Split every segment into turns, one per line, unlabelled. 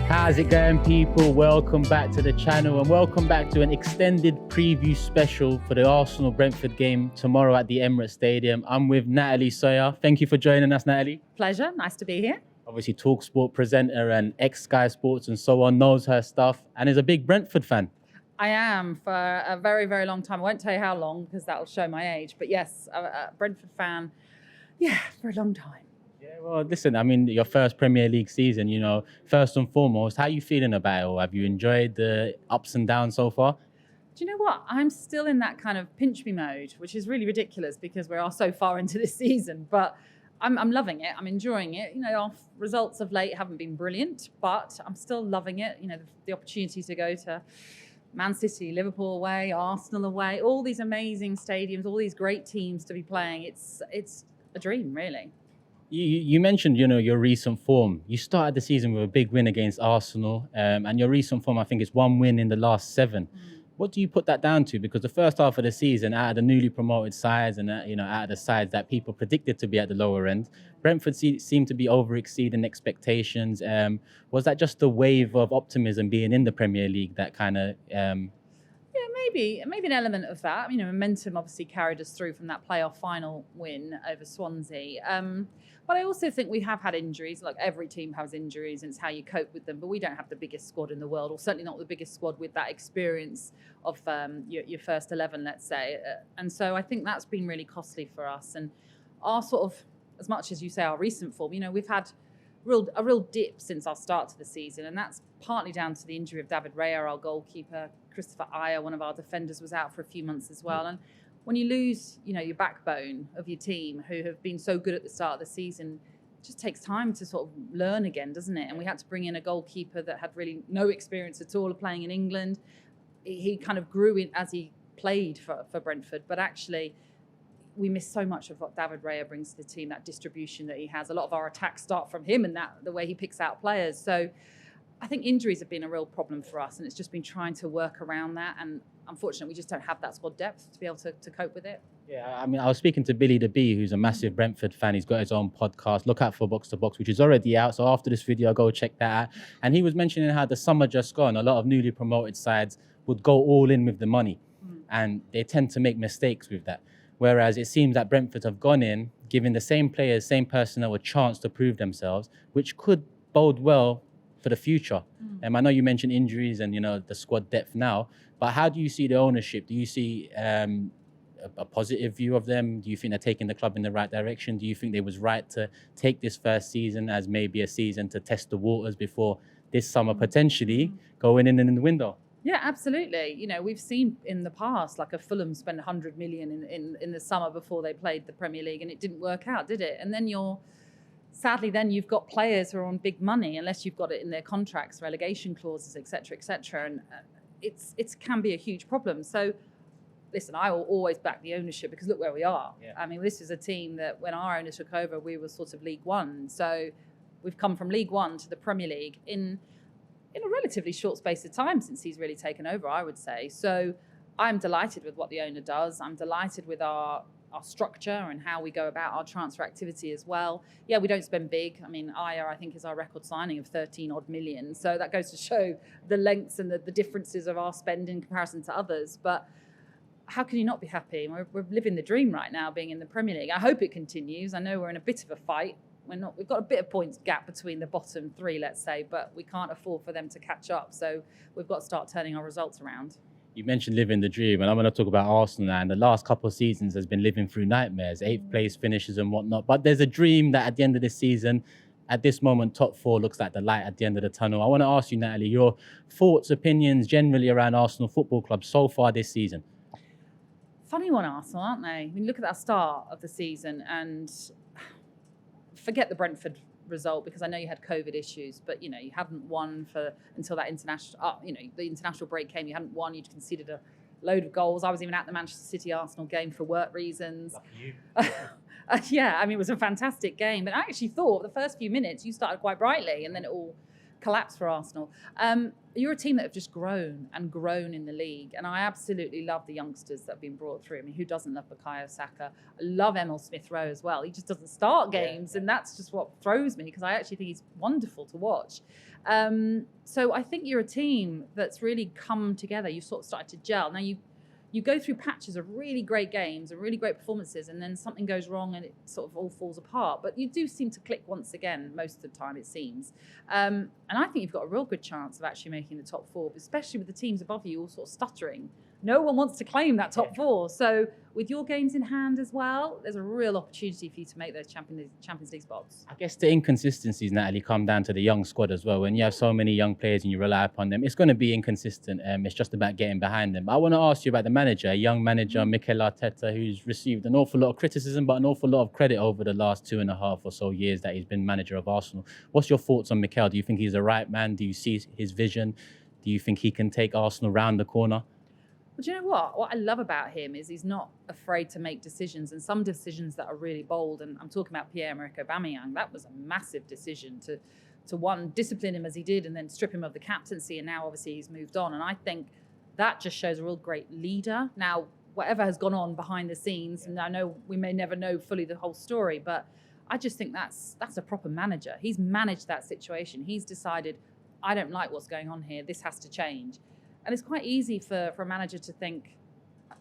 How's it going, people? Welcome back to the channel and welcome back to an extended preview special for the Arsenal-Brentford game tomorrow at the Emirates Stadium. I'm with Natalie Sawyer. Thank you for joining us, Natalie.
Pleasure. Nice to be here.
Obviously, TalkSport presenter and ex-Sky Sports and so on, knows her stuff and is a big Brentford fan.
I am for a very, very long time. I won't tell you how long because that'll show my age. But yes, a Brentford fan, for a long time.
Yeah, well, listen, I mean, your first Premier League season, first and foremost, how are you feeling about it? Or have you enjoyed the ups and downs so far?
Do you know what? I'm still in that kind of pinch me mode, which is really ridiculous because we are so far into this season. But I'm loving it. I'm enjoying it. Our results of late haven't been brilliant, but I'm still loving it. The opportunity to go to Man City, Liverpool away, Arsenal away, all these amazing stadiums, all these great teams to be playing. It's a dream, really.
You mentioned, your recent form. You started the season with a big win against Arsenal, and your recent form, I think, is one win in the last 7. What do you put that down to? Because the first half of the season, out of the newly promoted sides and out of the sides that people predicted to be at the lower end, Brentford seemed to be over-exceeding expectations. Was that just the wave of optimism being in the Premier League that kind of...
Maybe an element of that. Momentum obviously carried us through from that playoff final win over Swansea. But I also think we have had injuries. Like every team has injuries, and it's how you cope with them. But we don't have the biggest squad in the world, or certainly not the biggest squad with that experience of your first 11, let's say. And so I think that's been really costly for us. And our sort of, as much as you say, our recent form, we've had a real dip since our start to the season, and that's partly down to the injury of David Raya, our goalkeeper. Christopher Ayer, one of our defenders, was out for a few months as well. And when you lose, your backbone of your team, who have been so good at the start of the season, it just takes time to sort of learn again, doesn't it? And we had to bring in a goalkeeper that had really no experience at all of playing in England. He kind of grew in as he played for Brentford, but actually we miss so much of what David Raya brings to the team, that distribution that he has. A lot of our attacks start from him and the way he picks out players. So I think injuries have been a real problem for us, and it's just been trying to work around that. And unfortunately, we just don't have that squad depth to be able to cope with it.
Yeah, I mean, I was speaking to Billy the Bee, who's a massive Brentford fan. He's got his own podcast. Look out for Box to Box, which is already out. So after this video, go check that out. And he was mentioning how the summer just gone, a lot of newly promoted sides would go all in with the money. And they tend to make mistakes with that. Whereas it seems that Brentford have gone in, giving the same players, same personnel a chance to prove themselves, which could bode well for the future. I know you mentioned injuries and the squad depth now, but how do you see the ownership? Do you see a positive view of them? Do you think they're taking the club in the right direction? Do you think they was right to take this first season as maybe a season to test the waters before this summer potentially going in the window?
Yeah, absolutely. We've seen in the past, like a Fulham spend 100 million in the summer before they played the Premier League, and it didn't work out, did it? And then sadly, then you've got players who are on big money, unless you've got it in their contracts, relegation clauses, etc., etc. And it can be a huge problem. So, listen, I will always back the ownership because look where we are. Yeah. I mean, this is a team that when our owner took over, we were sort of League One. So we've come from League One to the Premier League in a relatively short space of time since he's really taken over, I would say. So I'm delighted with what the owner does. I'm delighted with our structure and how we go about our transfer activity as well. Yeah, we don't spend big. I mean, Ayer, I think, is our record signing of 13 odd million. So that goes to show the lengths and the differences of our spend in comparison to others. But how can you not be happy? We're living the dream right now, being in the Premier League. I hope it continues. I know we're in a bit of a fight. We've got a bit of points gap between the bottom 3, let's say, but we can't afford for them to catch up. So we've got to start turning our results around.
You mentioned living the dream, and I'm going to talk about Arsenal now. And the last couple of seasons has been living through nightmares, 8th place finishes and whatnot. But there's a dream that at the end of this season, at this moment, top 4 looks like the light at the end of the tunnel. I want to ask you, Natalie, your thoughts, opinions generally around Arsenal Football Club so far this season.
Funny one, Arsenal, aren't they? I mean, look at that start of the season and forget the Brentford result because I know you had COVID issues, but you hadn't won until that international, the international break came. You hadn't won. You'd conceded a load of goals. I was even at the Manchester City Arsenal game for work reasons.
Lucky you.
Yeah, I mean, it was a fantastic game. But I actually thought the first few minutes you started quite brightly, and then it all collapse for Arsenal. You're a team that have just grown and grown in the league, and I absolutely love the youngsters that have been brought through. I mean, who doesn't love Bukayo Saka? I love Emil Smith-Rowe as well. He just doesn't start games, and that's just what throws me, because I actually think he's wonderful to watch. So I think you're a team that's really come together. You sort of started to gel. Now you go through patches of really great games and really great performances, and then something goes wrong and it sort of all falls apart. But you do seem to click once again most of the time, it seems. And I think you've got a real good chance of actually making the top four, especially with the teams above you all sort of stuttering. No one wants to claim that top four. So with your games in hand as well, there's a real opportunity for you to make those Champions League spots.
I guess the inconsistencies, Natalie, come down to the young squad as well. When you have so many young players and you rely upon them, it's going to be inconsistent. It's just about getting behind them. But I want to ask you about the manager, a young manager, Mikel Arteta, who's received an awful lot of criticism, but an awful lot of credit over the last 2.5 or so years that he's been manager of Arsenal. What's your thoughts on Mikel? Do you think he's the right man? Do you see his vision? Do you think he can take Arsenal round the corner?
But you know what? What I love about him is he's not afraid to make decisions, and some decisions that are really bold. And I'm talking about Pierre-Emerick Aubameyang. That was a massive decision to one, discipline him as he did, and then strip him of the captaincy. And now obviously he's moved on. And I think that just shows a real great leader. Now, whatever has gone on behind the scenes, and I know we may never know fully the whole story, but I just think that's a proper manager. He's managed that situation. He's decided, I don't like what's going on here. This has to change. And it's quite easy for a manager to think,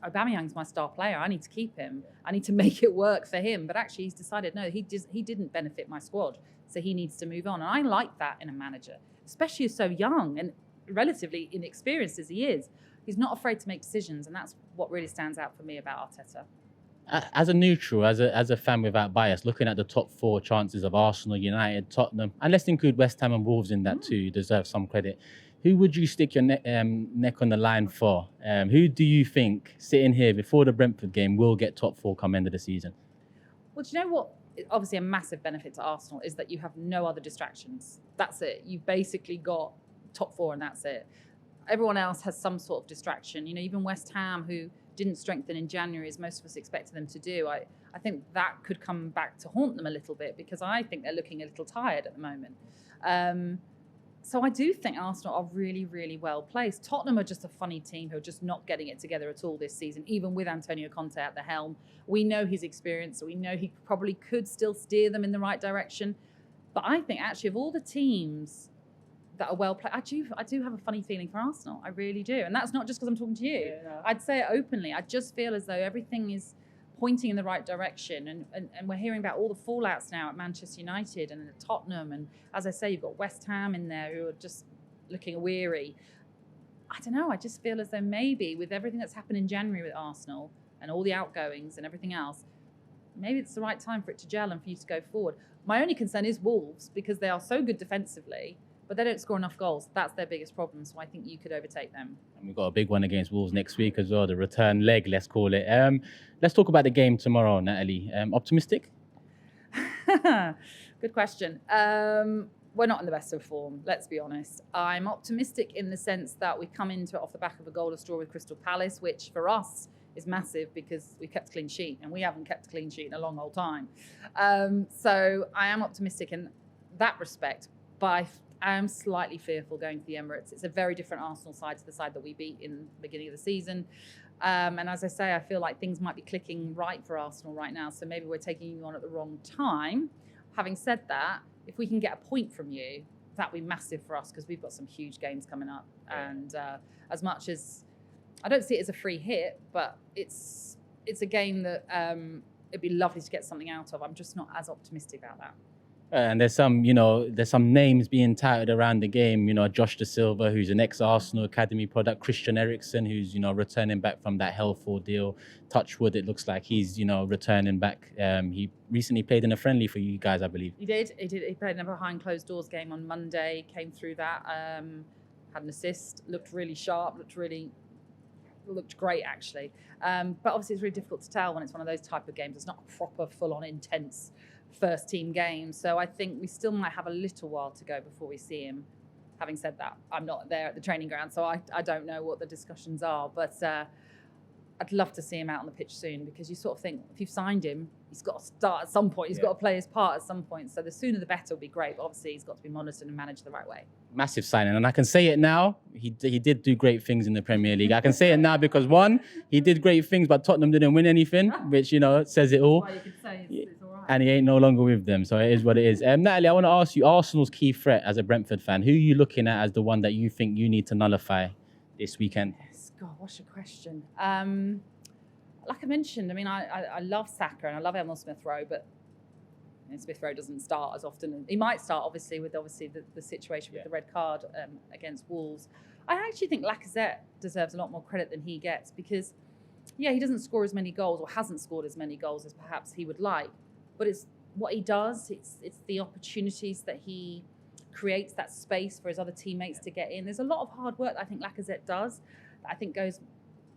Aubameyang's my star player. I need to keep him. I need to make it work for him. But actually, he's decided, no, he didn't benefit my squad, so he needs to move on. And I like that in a manager, especially who's so young and relatively inexperienced as he is. He's not afraid to make decisions, and that's what really stands out for me about Arteta.
As a neutral, as a fan without bias, looking at the top four chances of Arsenal, United, Tottenham, and let's include West Ham and Wolves in that too, deserve some credit. Who would you stick your neck on the line for? Who do you think, sitting here before the Brentford game, will get top four come end of the season?
Well, do you know what? Obviously, a massive benefit to Arsenal is that you have no other distractions. That's it. You've basically got top four and that's it. Everyone else has some sort of distraction. You know, even West Ham, who didn't strengthen in January as most of us expected them to do, I think that could come back to haunt them a little bit, because I think they're looking a little tired at the moment. So I do think Arsenal are really, really well placed. Tottenham are just a funny team who are just not getting it together at all this season, even with Antonio Conte at the helm. We know his experience, so we know he probably could still steer them in the right direction. But I think actually of all the teams that are well played, I do have a funny feeling for Arsenal. I really do. And that's not just because I'm talking to you. Yeah, no. I'd say it openly. I just feel as though everything is pointing in the right direction, and we're hearing about all the fallouts now at Manchester United and at Tottenham, and as I say, you've got West Ham in there who are just looking weary. I don't know, I just feel as though maybe with everything that's happened in January with Arsenal and all the outgoings and everything else, maybe it's the right time for it to gel and for you to go forward. My only concern is Wolves, because they are so good defensively, but they don't score enough goals. That's their biggest problem. So I think you could overtake them.
And we've got a big one against Wolves next week as well, the return leg, let's call it. Let's talk about the game tomorrow, Natalie. Optimistic?
Good question. We're not in the best of form, let's be honest. I'm optimistic in the sense that we come into it off the back of a goalless draw with Crystal Palace, which for us is massive because we kept a clean sheet, and we haven't kept a clean sheet in a long old time. So I am optimistic in that respect, but I am slightly fearful going to the Emirates. It's a very different Arsenal side to the side that we beat in the beginning of the season. And as I say, I feel like things might be clicking right for Arsenal right now. So maybe we're taking you on at the wrong time. Having said that, if we can get a point from you, that'd be massive for us, because we've got some huge games coming up. And as much as I don't see it as a free hit, but it's a game that it'd be lovely to get something out of. I'm just not as optimistic about that.
And there's some names being touted around the game. You know, Josh DaSilva, who's an ex-Arsenal academy product. Christian Eriksen, who's returning back from that health ordeal. Touchwood, it looks like he's returning back. He recently played in a friendly for you guys, I believe.
He did. He played in a behind closed doors game on Monday. Came through that. Had an assist. Looked really sharp. Looked great actually. But obviously it's really difficult to tell when it's one of those type of games. It's not a proper, full-on, intense first team game. So I think we still might have a little while to go before we see him. Having said that, I'm not there at the training ground, so I don't know what the discussions are. But I'd love to see him out on the pitch soon, because you sort of think if you've signed him, he's got to start at some point. He's got to play his part at some point. So the sooner the better would be great. But obviously, he's got to be monitored and managed the right way.
Massive signing. And I can say it now, he did do great things in the Premier League. I can say it now because, one, he did great things, but Tottenham didn't win anything, which, you know, says it all.
Well, you could say it's all right.
And he ain't no longer with them. So it is what it is. Natalie, I want to ask you, Arsenal's key threat as a Brentford fan, who are you looking at as the one that you think you need to nullify this weekend?
Yes, God, what's your question? Like I mentioned, I mean, I love Saka and I love Emile Smith-Rowe, but Smith-Rowe doesn't start as often. He might start, obviously, with the situation with the red card against Wolves. I actually think Lacazette deserves a lot more credit than he gets, because, he doesn't score as many goals, or hasn't scored as many goals as perhaps he would like. But it's what he does. It's the opportunities that he creates, that space for his other teammates to get in. There's a lot of hard work that I think Lacazette does that I think goes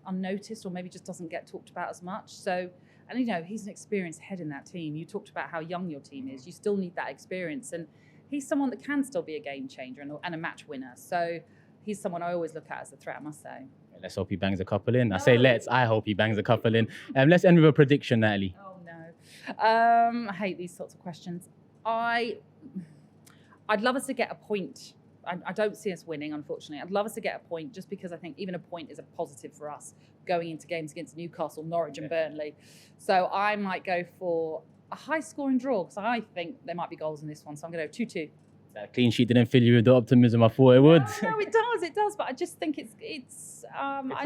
unnoticed, or maybe just doesn't get talked about as much. So, and you know, he's an experienced head in that team. You talked about how young your team is. You still need that experience, and he's someone that can still be a game changer and a match winner. So he's someone I always look at as a threat, I must say.
Let's hope he bangs a couple in. I say let's. I hope he bangs a couple in. Let's end with a prediction, Natalie.
Oh no, I hate these sorts of questions. I'd love us to get a point. I don't see us winning, unfortunately. I'd love us to get a point, just because I think even a point is a positive for us going into games against Newcastle, Norwich and Burnley. So I might go for a high-scoring draw, because I think there might be goals in this one. So I'm going to go 2-2.
That clean sheet didn't fill you with the optimism I thought it would.
No, it does. But I just think I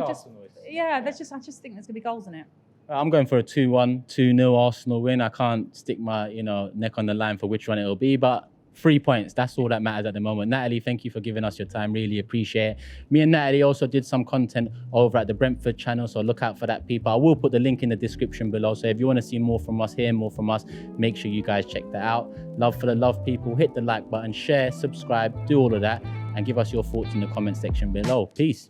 just think there's going to be goals in it.
I'm going for a 2-1, 2-0 Arsenal win. I can't stick my neck on the line for which one it'll be, but 3 points, that's all that matters at the moment. Natalie, thank you for giving us your time. Really appreciate it. Me and Natalie also did some content over at the Brentford channel, so look out for that, people. I will put the link in the description below. So if you want to see more from us, hear more from us, make sure you guys check that out. Love for the love, people. Hit the like button, share, subscribe, do all of that, and give us your thoughts in the comment section below. Peace.